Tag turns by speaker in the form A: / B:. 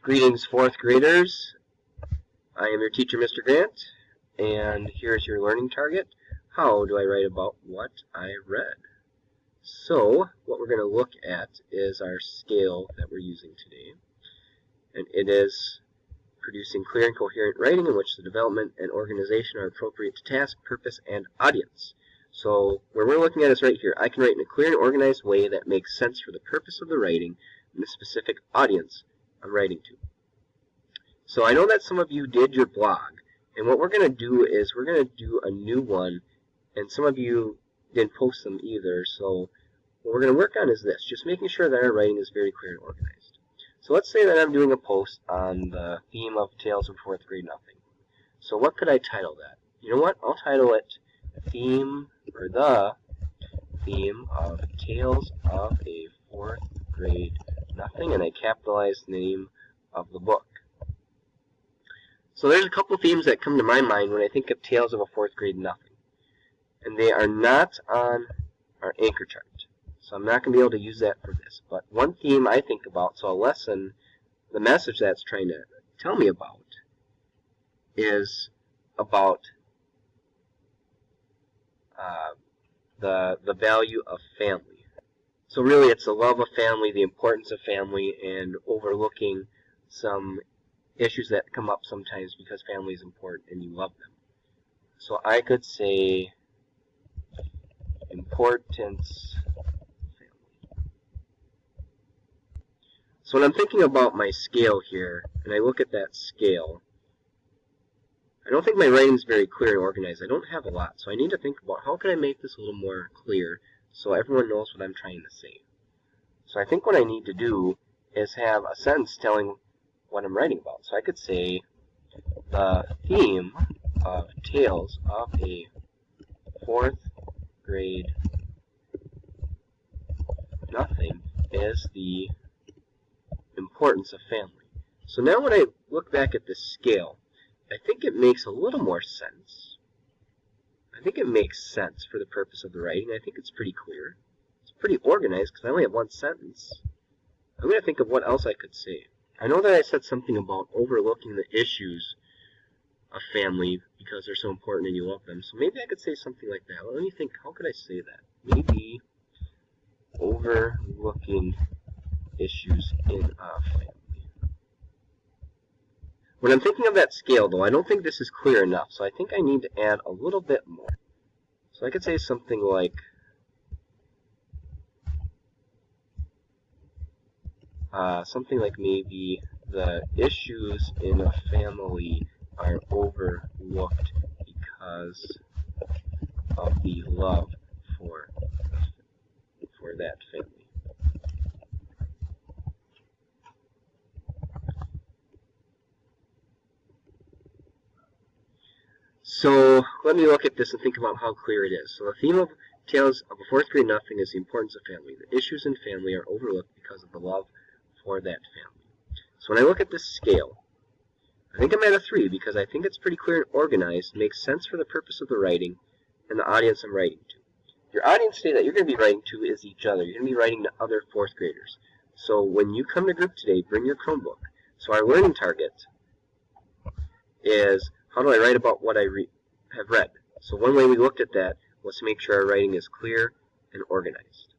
A: Greetings, fourth graders. I am your teacher, Mr. Grant, and here's your learning target. How do I write about what I read? So, what we're going to look at is our scale that we're using today, and it is producing clear and coherent writing in which the development and organization are appropriate to task, purpose, and audience. So, where we're looking at is right here. I can write in a clear and organized way that makes sense for the purpose of the writing and the specific audience I'm writing to. So I know that some of you did your blog, and what we're going to do is we're going to do a new one, and some of you didn't post them either, so what we're going to work on is this, just making sure that our writing is very clear and organized. So let's say that I'm doing a post on the theme of Tales of Fourth Grade Nothing. So what could I title that? You know what? I'll title it The Theme of Tales of a Fourth Grade Nothing, and I capitalize the name of the book. So there's a couple themes that come to my mind when I think of Tales of a Fourth Grade Nothing. And they are not on our anchor chart. So I'm not going to be able to use that for this. But one theme I think about, so a lesson, the message that's trying to tell me about, is about the value of family. So really it's the love of family, the importance of family, and overlooking some issues that come up sometimes because family is important and you love them. So I could say importance family. So when I'm thinking about my scale here, and I look at that scale, I don't think my writing is very clear and organized. I don't have a lot, so I need to think about how can I make this a little more clear so everyone knows what I'm trying to say. So I think what I need to do is have a sentence telling what I'm writing about. So I could say the theme of Tales of a Fourth Grade Nothing is the importance of family. So now when I look back at this scale, I think it makes a little more sense. I think it makes sense for the purpose of the writing. I think it's pretty clear. It's pretty organized because I only have one sentence. I'm going to think of what else I could say. I know that I said something about overlooking the issues of family because they're so important and you love them. So maybe I could say something like that. Well, let me think, how could I say that? Maybe overlooking issues in a family. When I'm thinking of that scale, though, I don't think this is clear enough, so I think I need to add a little bit more. So I could say something like, maybe the issues in a family are overlooked because of the love for that family. So let me look at this and think about how clear it is. So the theme of Tales of a Fourth Grade Nothing is the importance of family. The issues in family are overlooked because of the love for that family. So when I look at this scale, I think I'm at a 3 because I think it's pretty clear and organized, makes sense for the purpose of the writing and the audience I'm writing to. Your audience today that you're going to be writing to is each other. You're going to be writing to other fourth graders. So when you come to group today, bring your Chromebook. So our learning target is how do I write about what I have read. So one way we looked at that was to make sure our writing is clear and organized.